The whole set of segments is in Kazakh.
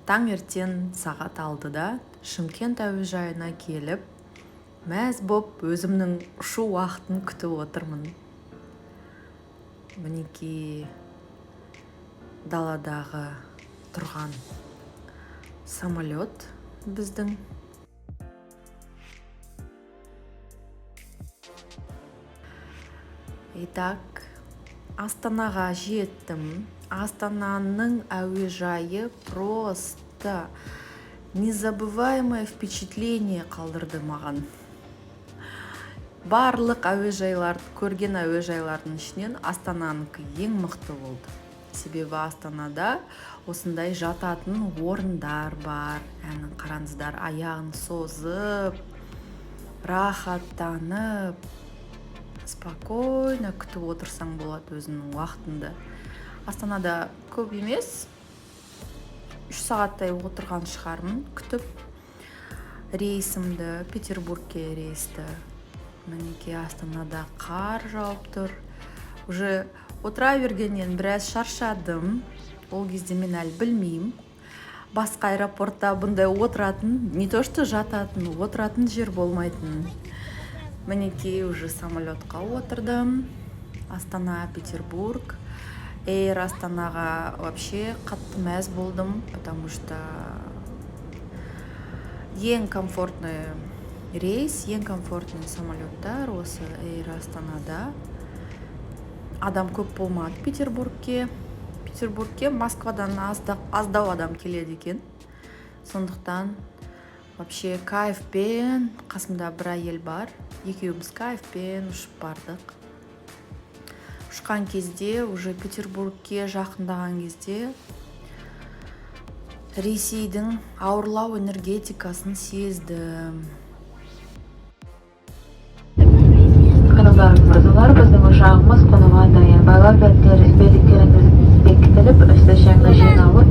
Таңертең сағат 6-да Шымкент әуежайына келіп, мәз боп өзімнің ұшу уақытын күтіп отырмын. Мінекей даладағы тұрған самолет біздің. Итак, Астанаға жеттім. Астананың әуежайы просто незабываемое впечатление қалдырды маған. Барлық көрген әуежайлардың ішінен Астананыкі ең мықты болды. Себебі Астанада осындай жататын орындар бар. Әні қараңыздар, аяғын созып, рахаттанып, спокойно күтіп отырсаң болады өзінің уақытында. Астанада көп емес, 3 сағаттай отырған шығармын күтіп рейсімді, Петербургке рейсті. Мінекей Астанада қар жауып тұр. Уже отыра бергеннен біраз шаршадым. Ол кезде мен әлі білмеймін. Басқа аэропортта бұндай отыратын, не то что жататын, отыратын жер болмайтын. Мінекей уже самолетқа отырдым. Астана, Петербург. Эйр Астанаға вообще қатты мәз болдым, потому что ең комфортный рейс, ең комфортный самолеттар осы Эйр Астанада. Адам көп болмады Петербургке. Москвадан аздау адам келеді екен. Сондықтан вообще кайфпен, қасымда бір әйел бар. Екеуміз кайфпен ұшып бардық. Ұшқан кезде, уже Петербургке жақындаған кезде Ресейдің ауырлау энергетикасын сездім. Қанаттарыңыз мырзалар, біздің ұшағымыз қонуға дайын. Байлар белдіктеріңіз бекітіліп, үсті-шаңғы жиналып,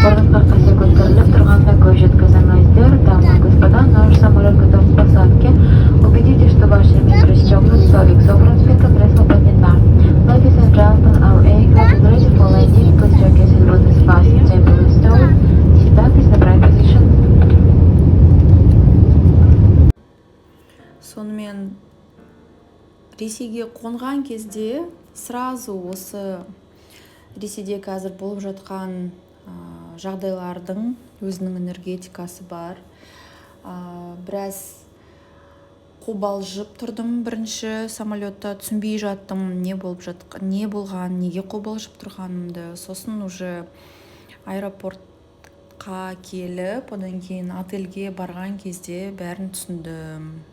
орныңызға қайта көтеріліп тұрғанда көз жеткізіңіздер. Дамы господа, наш самолет готов к посадке. Убедитесь, что ваши ремни пристегнут, столик собран, спинка кресла поднята. Ladies and gentlemen, our aircraft is ready for landing. Please check your seatbelt is fastened, table is stowed. Sit back is the right position. Сонымен Ресейге қонған кезде сразу осы Ресейде қазір болып жатқан жағдайлардың өзінің энергетикасы бар. Біраз қобалжып тұрдым бірінші самолетта, түсінбей жаттым, не болған, неге қобалжып тұрғанымды. Сосын уже аэропортқа келіп, одан кейін отельге барған кезде бәрін түсіндім.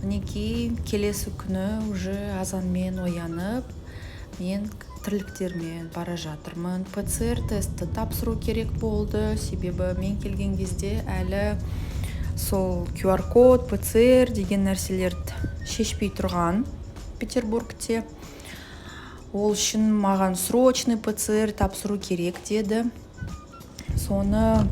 Мінекей келесі күні уже азанмен оянып, мен тірліктермен бара жатырмын. ПЦР тесті тапсыру керек болды, себебі мен келген кезде әлі сол QR-код, ПЦР деген нәрселерді шешпей тұрған Петербургте. Ол үшін маған срочный ПЦР тапсыру керек деді. Соны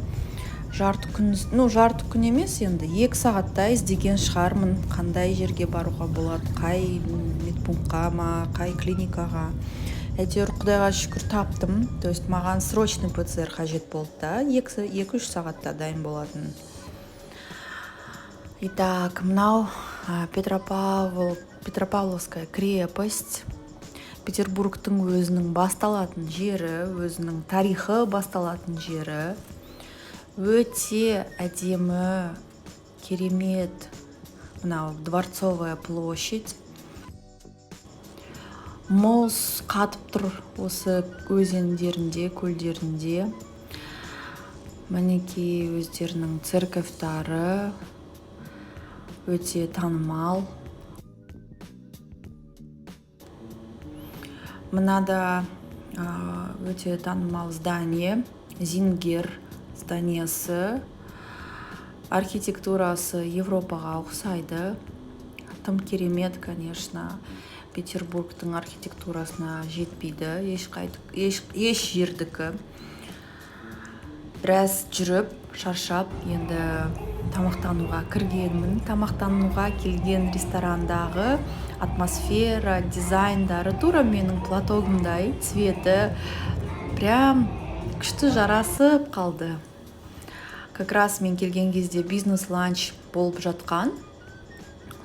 жарты күн емес, енді 2 сағатта іздеген шығармын, қандай жерге баруға болады, қай медпунктқа ма, қай клиникаға. Әйтеуір Құдайға шүкір таптым. То есть маған срочный ПЦР қажет болды да, 2-3 сағатта дайын болатын. Итак, мынау Петропавловская крепость. Петербургтың өзінің басталатын жері, өзінің тарихы басталатын жері. Өте әдемі, керемет, мынау Дворцовая площадь. Мұз қатып тұр осы өзендерінде, көлдерінде. Мінекей өздерінің церковьтары өте танымал. Мынада өте танымал здание, Зингер зданиясы. Архитектурасы Европаға ұқсайды. Тым керемет, конечно. Петербургтың архитектурасына жетпейді, еш жердікі. Біраз жүріп, шаршап, енді тамақтануға кіргенмін. Тамақтануға келген ресторандағы атмосфера, дизайндары тура менің платогымдай, цветі прям күшті жарасып қалды. Как раз мен келген кезде бизнес-ланч болып жатқан.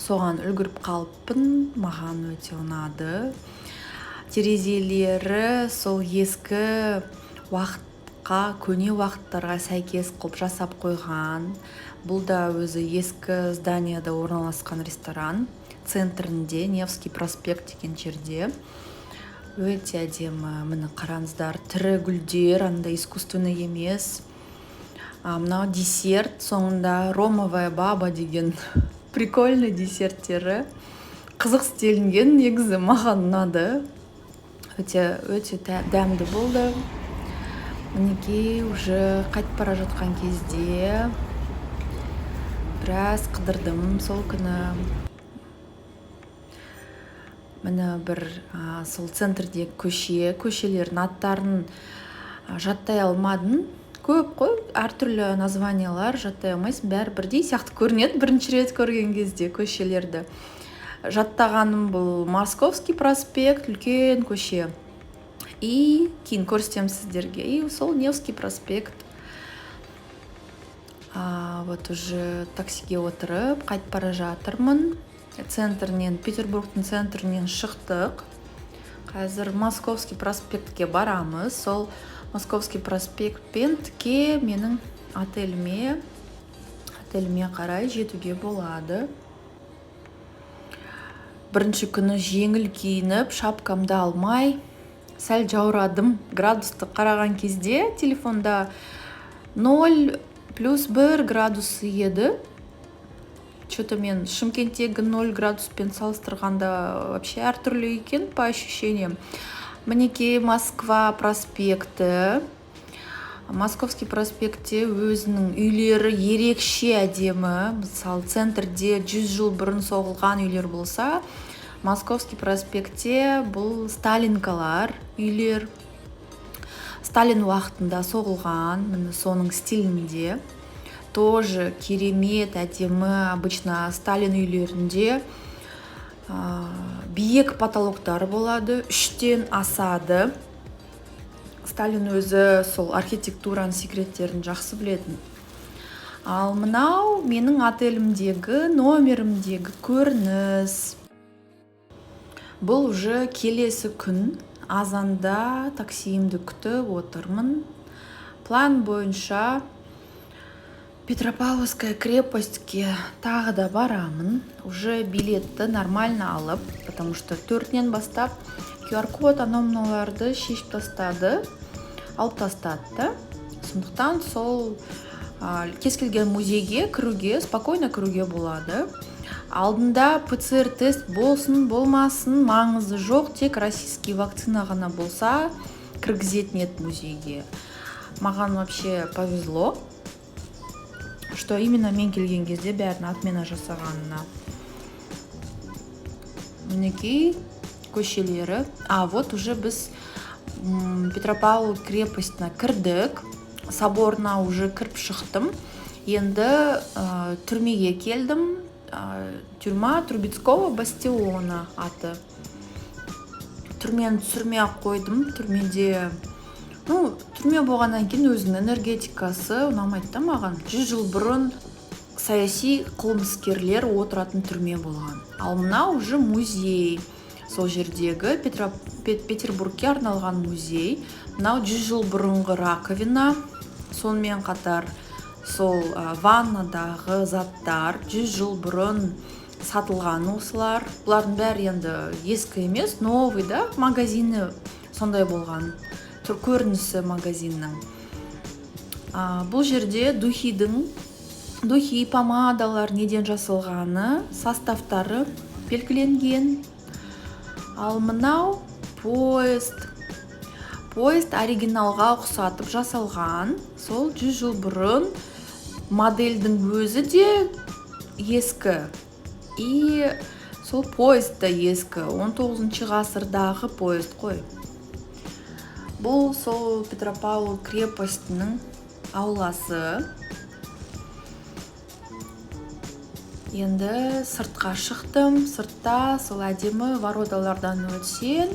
Соған үлгіріп қалыппын, маған өте ұнады. Терезелері сол ескі уақытқа, көне уақыттарға сәйкес қылып жасап қойған. Бұл да өзі ескі зданияда орналасқан ресторан. Центрінде, Невский проспект деген жерде. Өте әдемі, міне қараңыздар, тірі гүлдер, андай искусственный емес. Мынау десерт, соңында ромовая баба деген прикольный десерттері. Қызық істелінген, негізі маған ұнады. Өте дәмді болды. Мінекей уже қайтып бара жатқан кезде біраз қыдырдым сол күні. Міне бір сол центрдегі көшелердің аттарын жаттай алмадым. Көп қой, әртүрлі названиялар жаттай алмайсың, бәрі бірдей сияқты көрінеді бірінші рет көрген кезде көшелерді. Жаттағаным бұл Московский проспект, үлкен көше. И кейін көрсетем сіздерге. И сол Невский проспект. Вот уже таксиге отырып, қайтып бара жатырмын. Петербургтың центрінен шықтық. Қазір Московский проспектке барамыз. Сол Московский проспектпен тіке менің отеліме қарай жетуге болады. Бірінші күні жеңіл киініп, шапкамды алмай, сәл жаурадым. Градусты қараған кезде телефонда 0+1 градусы еді. Что-то мен Шымкенттегі 0 градуспен салыстырғанда вообще әртүрлі екен по ощущениям. Мінекей Москва проспекті. Московский проспектте өзінің үйлері ерекше әдемі. Мысалы, центрде 100 жыл бұрын соғылған үйлер болса, Московский проспектте бұл Сталинкалар үйлер. Сталин уақытында соғылған, міне соның стилінде. Тоже керемет, әдемі. Обычно Сталин үйлерінде биік потолоктар болады, 3-тен асады. Сталин өзі сол архитектураның секреттерін жақсы білетін. Ал мынау менің отелімдегі, номерімдегі көрініс. Бұл уже келесі күн. Азанда таксиімді күтіп отырмын. План бойынша Петропавловская крепостьке тағы да барамын. Уже билетті нормально алып, потому что 4-нен бастап QR-код аномналарды шешіп тастады, алып тастады. Сондықтан сол кез келген музейге кіруге, спокойно кіруге болады. Алдында ПЦР-тест болсын, болмасын, маңызы жоқ, тек российский вакцина ғана болса, кіргізетін еді музейге. Маған вообще повезло, что именно мен келген кезде бәрін отмена жасағанына. Мінекей көшелері. Вот уже біз Петропавл крепостіне кірдік. Соборына уже кіріп шықтым. Енді түрмеге келдім. Тюрьма Трубецкого бастиона аты. Түрмені түсірмей-ақ қойдым. Түрме болғаннан кейін өзінің энергетикасы ұнамайды да маған. 100 жыл бұрын саяси қылмыскерлер отыратын түрме болған. Ал мынау уже музей. Сол жердегі Петербургке арналған музей. Мынау 100 жыл бұрынғы раковина. Сонымен қатар сол ваннадағы заттар 100 жыл бұрын сатылған осылар. Бұлардың бәрі енді ескі емес, новый да, магазины сондай болған. Көрінісі магазиннің. Бұл жерде духи, помадалар неден жасалғаны, составтары белгіленген. Ал мынау поезд. Поезд оригиналға ұқсатып жасалған. Сол 100 жыл бұрын модельдің өзі де ескі. И сол поезд да ескі. 19 ғасырдағы поезд қой. Бұл сол Петропавл крепостінің ауласы. Енді сыртқа шықтым. Сыртта сол әдемі вороталардан өтсен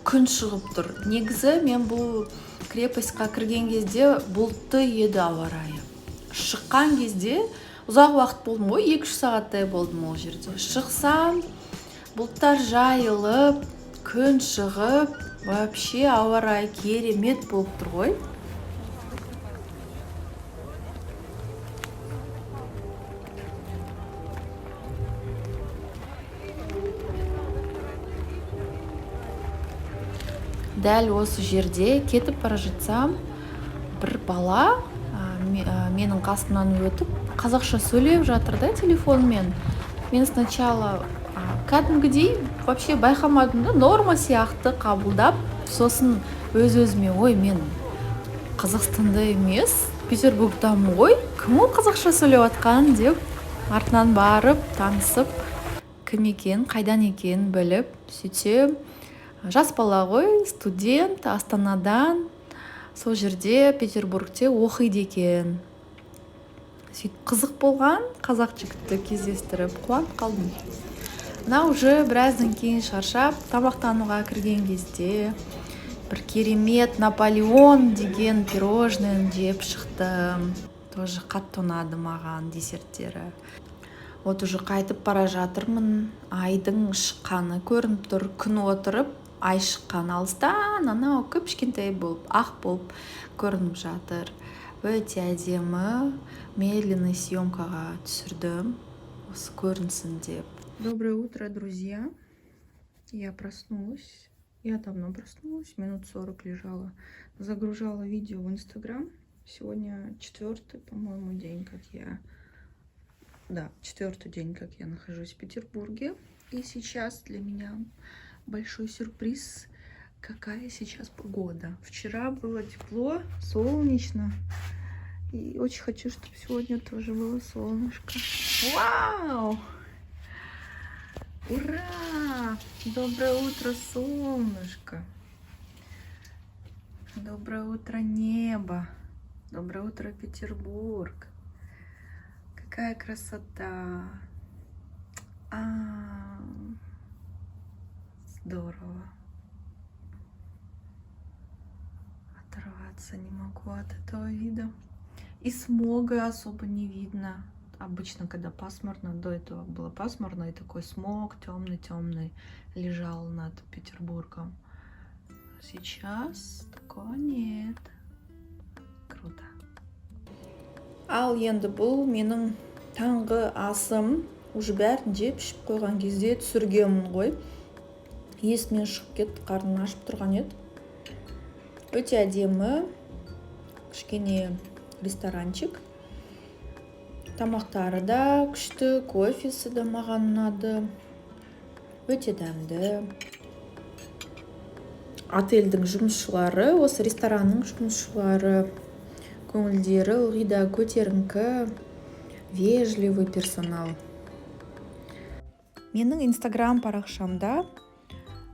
күн шығып тұр. Негізі мен бұл крепостьқа кірген кезде бұлтты еді ауа райы. Шыққан кезде ұзақ уақыт болдым ғой, 2-3 сағаттай болдым ол жерде. Шықсам, бұлттар жайылып, күн шығып, вообще ауа райы керемет болып тұр ғой. Дәл осы жерде кетіп бара жатсам, бір бала менің қасымнан өтіп, қазақша сөйлеп жатыр да телефонмен. Мен сначала кәдімгідей вообще байқамадым да, норма сияқты қабылдап, сосын өз-өзіме, ой, мен Қазақстанда емес, Петербургтамын ғой, кім ол қазақша сөйлеп атқан деп, артынан барып, танысып, кім екен, қайдан екен біліп, сөйтсем, жас бала ғой, студент, Астанадан, сол жерде Петербургте оқиды екен. Сөйтіп қызық болған, қазақ жігітті кездестіріп, қуанып қалдым. Мына уже біраздан кейін шаршап, тамақтануға кірген кезде бір керемет Наполеон деген пирожныйын жеп шықтым. Тоже қатты ұнады маған десерттері. Вот уже қайтып бара жатырмын, айдың шыққаны көрініп тұр, күн отырып, ай шыққан алыстан, анау кішкентай болып, ақ болып көрініп жатыр. Өте әдемі, медленный съемкаға түсірдім, осы көрінсін деп. Доброе утро, друзья. Я проснулась. Я давно проснулась, минут 40 лежала. Загружала видео в Инстаграм. Сегодня 4-й, по-моему, день, как я... Да, 4-й день, как я нахожусь в Петербурге. И сейчас для меня большой сюрприз, какая сейчас погода. Вчера было тепло, солнечно. И очень хочу, чтобы сегодня тоже было солнышко. Вау! Ура! Доброе утро, солнышко. Доброе утро, небо. Доброе утро, Петербург. Какая красота. Здорово. Оторваться не могу от этого вида. И смога особо не видно. Обычно, когда пасмурно, до этого было пасмурно, и такой смог темный-темный лежал над Петербургом. Сейчас такого нет. Круто. Ал енді бұл менің таңғы асым. Уже бәрін жеп ішіп қойған кезде түсіргенмін ғой. Есімнен шығып кетті, қарным ашып тұрған еді. Өте әдемі, кішкене ресторанчик. Тамақтары да күшті, кофесі де маған ұнады. Өте дәмді. Отельдің жұмысшылары, осы ресторанның жұмысшылары, көңілдері ылғи да көтеріңкі, вежливый персонал. Менің Инстаграм парақшамда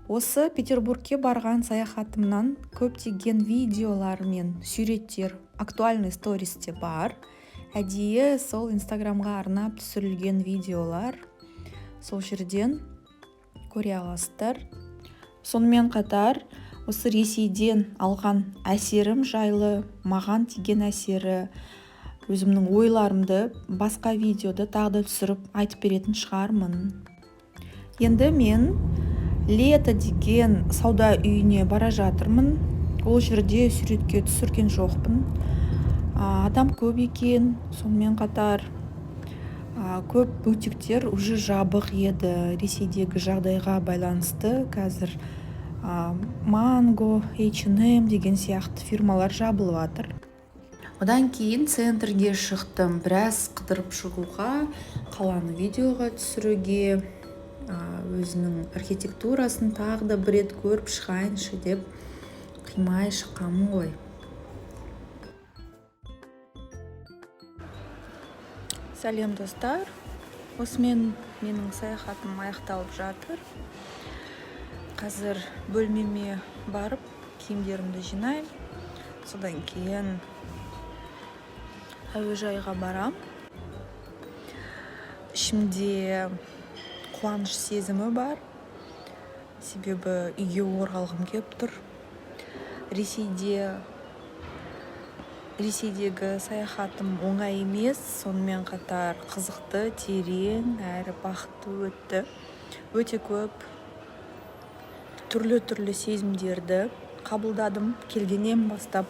осы Петербургке барған саяхатымнан көптеген видеолар мен суреттер, актуальный стористе бар. Әдейі сол Инстаграмға арнап түсірілген видеолар, сол жерден көре аласыздар. Сонымен қатар, осы Ресейден алған әсерім жайлы, маған тиген әсері, өзімнің ойларымды басқа видеода тағы да түсіріп айтып беретін шығармын. Енді мен Лето деген сауда үйіне бара жатырмын. Ол жерде суретке түсірген жоқпын. Адам көп екен, сонымен қатар көп бутиктер уже жабық еді. Ресейдегі жағдайға байланысты қазір Mango, H&M деген сияқты фирмалар жабылып жатыр. Одан кейін центрге шықтым, біраз қыдырып шығуға, қаланы видеоға түсіруге, өзінің архитектурасын тағы да бір рет көріп шығайыншы деп қимай шыққанмын ғой. Сәлем достар, осымен менің саяхатым аяқталып жатыр. Қазір бөлмеме барып, киімдерімді жинаймын. Содан кейін әуежайға барам. Ішімде қуаныш сезімі бар. Себебі үйге оралғым келіп тұр. Ресейде Ресейдегі саяхатым оңай емес, сонымен қатар қызықты, терең, әрі бақытты өтті. Өте көп түрлі сезімдерді қабылдадым. Келгеннен бастап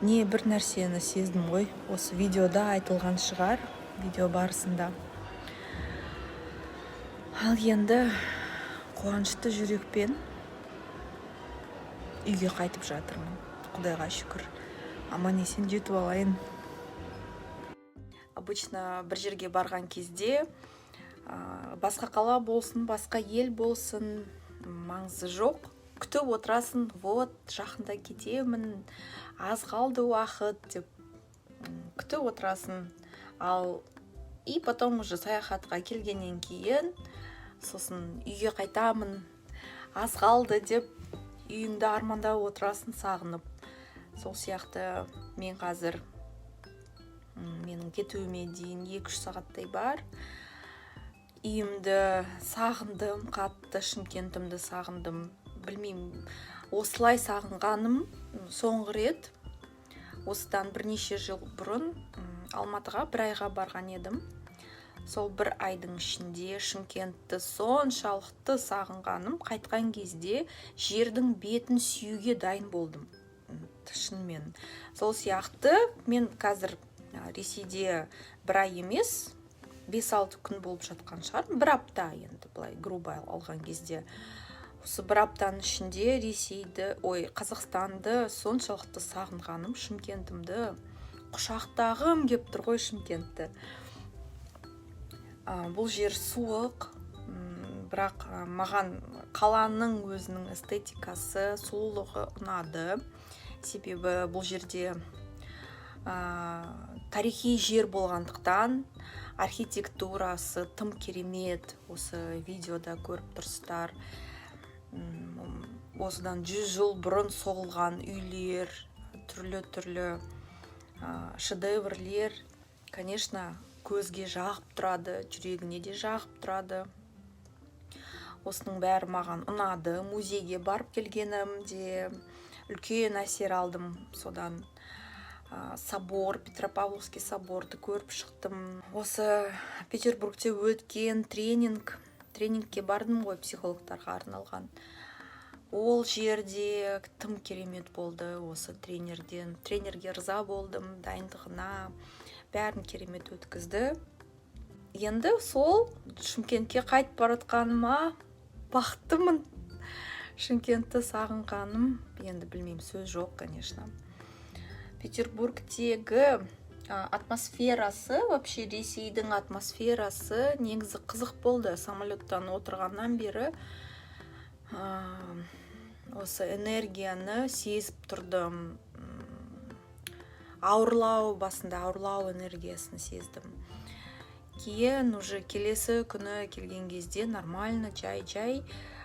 не бір нәрсені сездім ғой. Осы видеода айтылған шығар, видео барысында. Ал енді қуанышты жүрекпен үйге қайтып жатырмын. Құдайға шүкір. Аман есен жетіп алайын. Обычно бір жерге барған кезде басқа қала болсын, басқа ел болсын, маңызы жоқ. Күтіп отырасын, вот, жақында кетемін, аз қалды уақыт деп күтіп отырасын. И потом уже саяхатқа келгеннен кейін, сосын үйге қайтамын, аз қалды деп үйіңді армандап отырасын, сағынып. Сол сияқты мен қазір менің кетуіме дейін 2-3 сағаттай бар. Үйімді сағындым, қатты Шымкентімді сағындым. Білмеймін, осылай сағынғаным соңғы рет. Осыдан бірнеше жыл бұрын Алматыға 1 айға барған едім. Сол 1 айдың ішінде Шымкентті соншалықты сағынғаным, қайтқан кезде жердің бетін сүюге дайын болдым. Шынымен. Сол сияқты мен қазір Ресейде 1 ай емес, 5-6 күн болып жатқан шығар. 1 апта енді былай грубо алған кезде. Осы 1 аптаның ішінде Қазақстанды соншалықты сағынғаным, Шымкентімді құшақтағым кеп тұр ғой Шымкентті. Бұл жер суық, бірақ маған қаланың өзінің эстетикасы, сұлулығы ұнады. Себебі бұл жерде тарихи жер болғандықтан архитектурасы тым керемет. Осы видеода көріп тұрсыздар. Осыдан 100 жыл бұрын соғылған үйлер, түрлі шедеврлер, конечно, көзге жағып тұрады, жүрегіне де жағып тұрады. Осының бәрі маған ұнады. Музейге барып келгенімде үлкен әсер алдым. Содан собор, Петропавловский соборды көріп шықтым. Осы Петербургте өткен тренингке бардым ғой, психологтарға арналған. Ол жерде тым керемет болды. Осы тренерге риза болдым, дайындығына, бәрін керемет өткізді. Енді сол Шымкентке қайтып баратқаныма бақыттымын. Шымкентті сағынғаным, енді білмеймін, сөз жоқ, конечно. Петербургтегі атмосферасы, вообще Ресейдің атмосферасы негізі қызық болды. Самолеттан отырғаннан бері осы энергияны сезіп тұрдым. Басында ауырлау энергиясын сездім. Кейін уже келесі күні келген кезде нормально, жай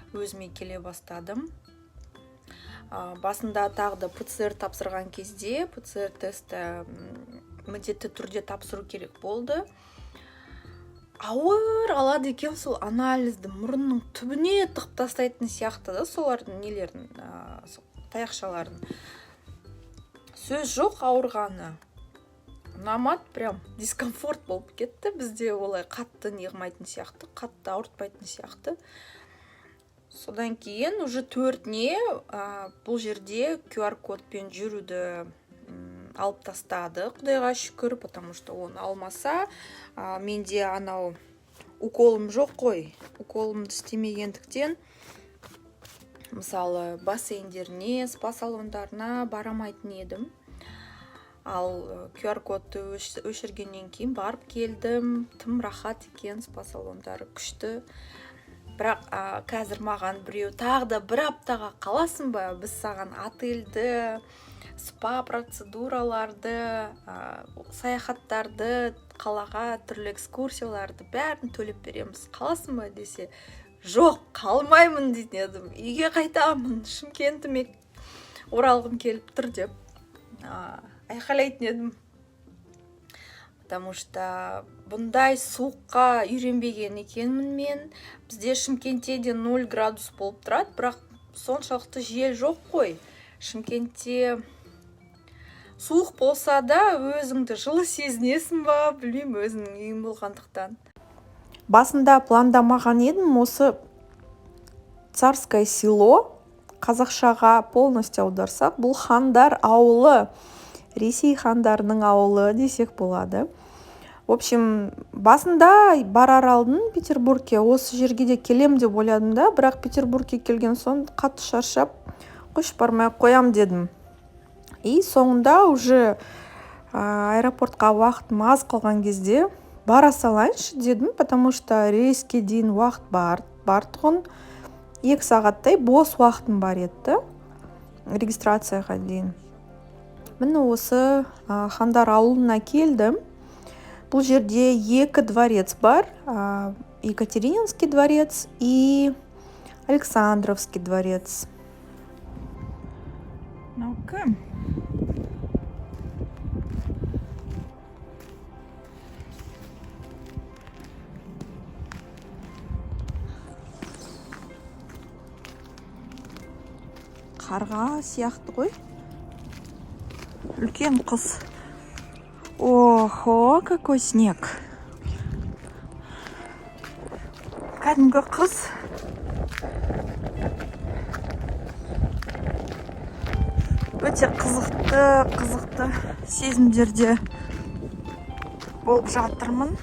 өзіме келе бастадым. Басында тағы да ПЦР тапсырған кезде, ПЦР тесті міндетті түрде тапсыру керек болды. Ауыр алады екен сол анализді мұрынның түбіне тығып тастайтын сияқты да, солардың нелерін, таяқшаларын. Сөз жоқ ауырғаны. Ұнамады, прям дискомфорт болып кетті. Бізде олай қатты неғымайтын сияқты, қатты ауыртпайтын сияқты. Содан кейін уже 4-не бұл жерде QR-кодпен жүруді алып тастады. Құдайға шүкір, потому что оны алмаса, менде анау уколым жоқ қой. Уколымды істемегендіктен, мысалы, бассейндеріне, спа салондарына барамайтын едім. Ал QR-кодты өшіргеннен кейін барып келдім. Тым рахат екен, спа салондары күшті. Бірақ қазір маған біреу тағы да 1 аптаға қаласың ба? Біз саған отельді, спа процедураларды, саяхаттарды, қалаға түрлі экскурсияларды бәрін төлеп береміз. Қаласың ба десе, жоқ, қалмаймын дейтін едім. Үйге қайтамын, Шымкентіме оралғым келіп тұр деп айқайлайтын едім. Потому что бұндай суыққа үйренбеген екенмін мен. Бізде Шымкентте де 0 градус болып тұрады, бірақ соншалықты жел жоқ қой. Шымкентте суық болса да өзіңді жылы сезінесің ба, білмеймін, өзіңнің үйің болғандықтан. Басында пландамаған едім осы Царское село, қазақшаға полностью аударсақ, бұл хандар ауылы, Ресей хандарының ауылы десек болады. В общем, басында барар алдын Петербургке осы жерге де келем деп ойладым да, бірақ Петербургке келген соң қатты шаршап, қойшы бармай қоям дедім. И соңында уже аэропортқа уақытым аз қалған кезде бара салайыншы дедім, потому что рейске дейін уақыт бар тұғын. 2 сағаттай бос уақытым бар еді регистрацияға дейін. Міне осы хандар ауылына келдім. Бұл жерде 2 дворец бар. Екатерининский дворец и Александровский дворец. Ну-ка. Қарға сияқты ғой. Үлкен қыз. Охо, какой снег. Кәдімгі қыз. Өте қызықты сезімдерде болып жатырмын.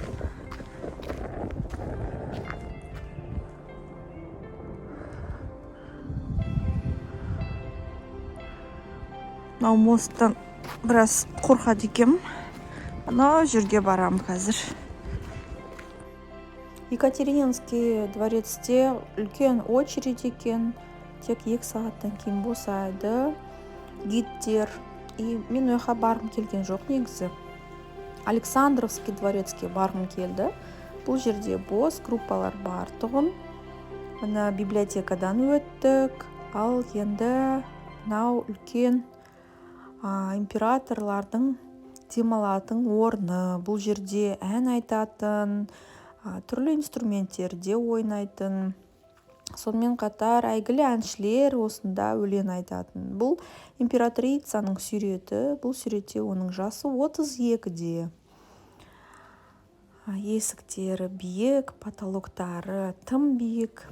Мынау мосттан біраз қорқады екенмін. Ана жерге барам қазір. Екатерининский дворецте үлкен очередь екен. Тек 2 сағаттан кейін босайды. Гидтер. И мен ойға барғым келген жоқ негізі. Александровский дворецке барғым келді. Бұл жерде бос группалар бар тұғын. Мына библиотекадан өттік. Ал енді мынау үлкен императорлардың демалатын орны. Бұл жерде ән айтатын, түрлі инструменттерде ойнайтын. Сонымен қатар әйгілі әншілер осында өлең айтатын. Бұл императрицаның суреті. Бұл суретте оның жасы 32-де. Есіктері биік, потолоктары тым биік.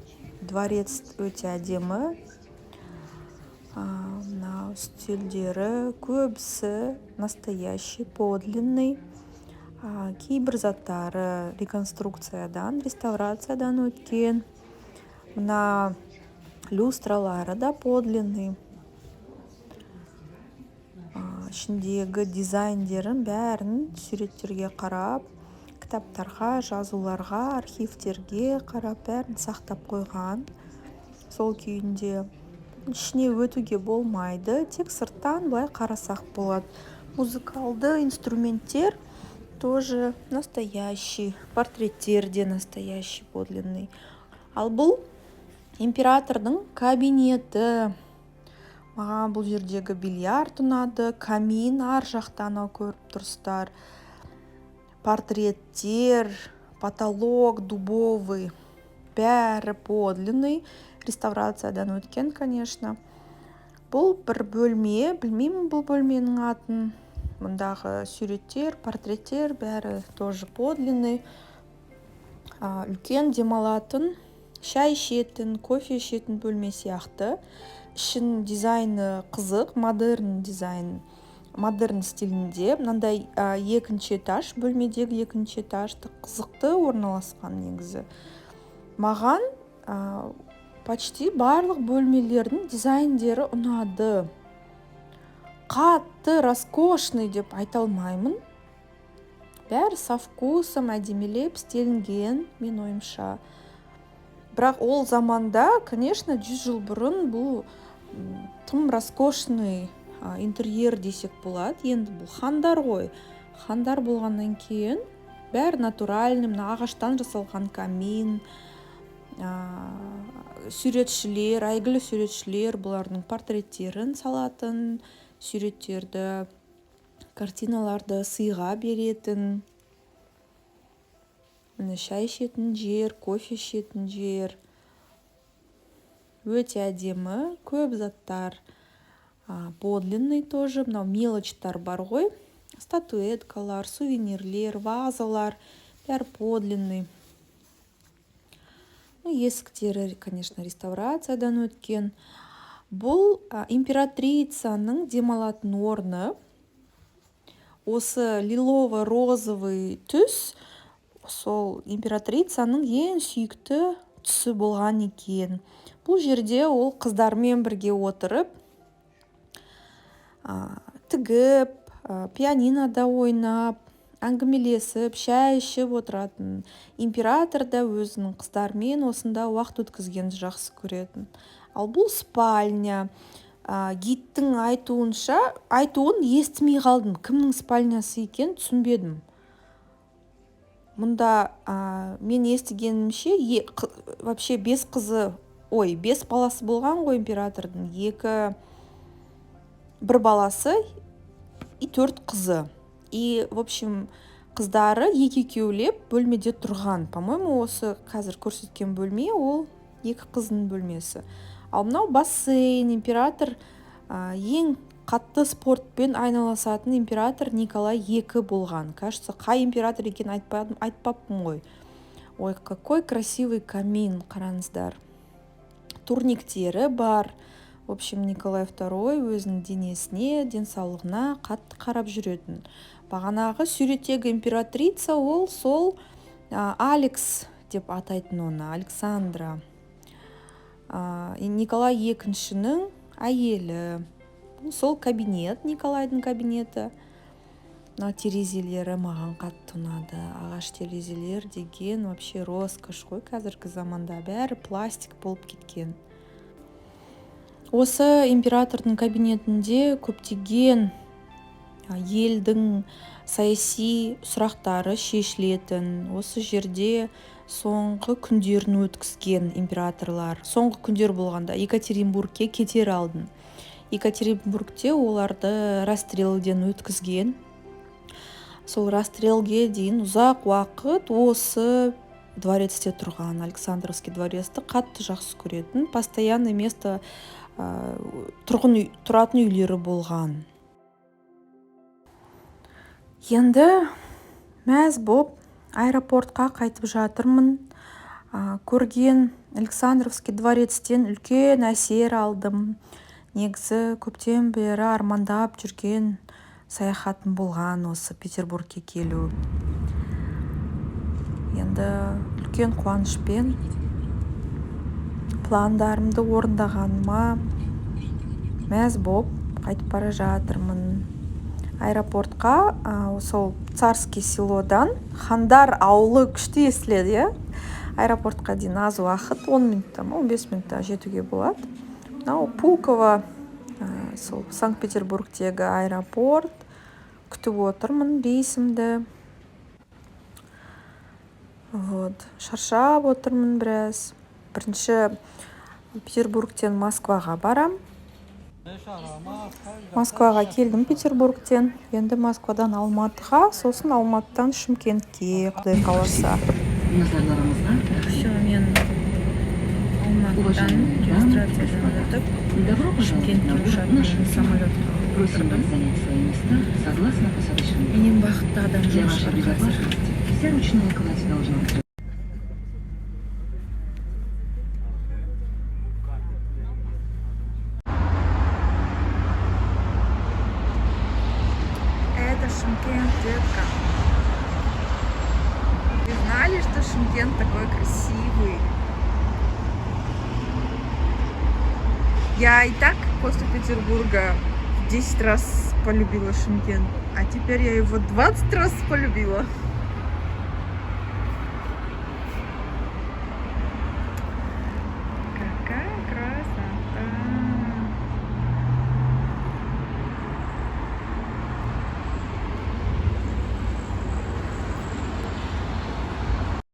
Дворец өте әдемі. Мына үстелдері көбісі настоящий, подлинный. Кейбір заттары реконструкциядан, реставрациядан өткен. Мына люстралары да подлинный. Ішіндегі дизайндерін бәрін суреттерге қарап, кітаптарға, жазуларға, архивтерге қарап бәрін сақтап қойған. Сол күйінде ішіне өтуге болмайды, тек сырттан былай қарасақ болады. Музыкалды инструменттер тоже настоящий, портреттер де настоящий, подлинный. Ал бұл императордың кабинеті. Маған бұл жердегі бильярд ұнады, камин ар жақтан көріп тұрсыздар. Портреттер, потолок дубовый, бәрі подлинный. Реставрациядан өткен, конечно. Бұл бір бөлме, білмеймін бұл бөлменің атын. Мұндағы суреттер, портреттер бәрі тоже подлинный. Үлкен демалатын, шай ішетін, кофе ішетін бөлме сияқты. Ішін дизайны қызық, модерн дизайн, модерн стилінде. Мынандай 2-ші этаж, бөлмедегі 2-ші этажды қызықты орналасқан негізі. Маған почти барлық бөлмелердің дизайндері ұнады. Қатты, роскошный деп айта алмаймын. Бәрі со вкусом әдемілеп істелінген, мен ойымша. Бірақ ол заманда, конечно, 100 жыл бұрын бұл тым роскошный интерьер десек болады. Енді бұл хандар ғой. Хандар болғаннан кейін бәрі натуральный, ағаштан жасалған камин, суретшілер, әйгілі суретшілер бұлардың портреттерін салатын, суреттерді, картиналарды сыйға беретін. Міне шай ішетін жер, кофе ішетін жер. Өте әдемі, көп заттар. подлинный тоже. Мынау мелочьтар бар ғой. Статуэткалар, сувенирлер, вазалар. Бәрі подлинный. Есіктері, конечно, реставрациядан өткен. Бұл императрицаның демалатын орны. Осы лилово-розовый түс сол императрицаның ең сүйікті түсі болған екен. Бұл жерде ол қыздармен бірге отырып, тігіп, пианинода ойнап, әңгімелесіп, шай ішіп отыратын. Император да өзінің қыздармен осында уақыт өткізгенді жақсы көретін. Ал бұл спальня. Гидтің айтуын естімей қалдым. Кімнің спальнясы екен түсінбедім. Мұнда мен естігенімше вообще 5 баласы болған ғой императордың. Бір баласы и 4 қызы. И, в общем, қыздары екеулеп бөлмеде тұрған. По-моему, осы қазір көрсеткен бөлме ол 2 қыздың бөлмесі. Ал мынау бассейн. Император ең қатты спортпен айналысатын император Николай II болған. Кажется, қай император екен айтпаппын ғой. Ой, какой красивый камин, қараңыздар. Турниктері бар. В общем, Николай II өзінің денесіне, денсаулығына қатты қарап жүретін. Бағанағы суреттегі императрица ол сол Алекс деп атайтын оны, Александра. Николай II-нің әйелі. Сол кабинет, Николайдың кабинеті. Терезелері маған қатты ұнады. Ағаш терезелер деген вообще роскошь қой қазіргі заманда. Бәрі пластик болып кеткен. Осы императордың кабинетінде көптеген елдің саяси сұрақтары шешілетін. Осы жерде соңғы күндерін өткізген императорлар. Соңғы күндер болғанда Екатеринбургке кетер алдын. Екатеринбургте оларды расстрелден өткізген. Сол расстрелге дейін ұзақ уақыт осы дворецте тұрған. Александровский дворецті қатты жақсы көретін. Постоянно место тұратын үйлері болған. Енді мәз боп аэропортқа қайтып жатырмын. Көрген Александровский дворецтен үлкен әсер алдым. Негізі көптен бері армандап жүрген саяхатым болған осы Петербургке келу. Енді үлкен қуанышпен пландарымды орындағаныма мәз боп қайтып бара жатырмын. Аэропортқа сол Царский селодан Хандар ауылы күшті естіледі. Аэропортқа дейін аз уақыт, 10 минутта, 15 минутта жетуге болады. Пулково, сол Санкт-Петербургтегі аэропорт. Күтіп отырмын рейсімді. Шаршап отырмын біраз. Бірінші Петербургтен Москваға барам. Москваға келдім Петербургтен. Енді Москвадан Алматыға, сосын Алматыдан Шымкентке, құдай қаласа. Все, мен Алматыдан регистрациядан өтіп, Шымкентке ұшатын самолетқа отырдым. Менен бақытты адам жоқ шығар қазір. Вся ручная кладь должна быть. Это Шымкент, детка. Вы знали, что Шымкент такой красивый? Я и так после Петербурга 10 раз полюбила Шымкент, а теперь я его 20 раз полюбила.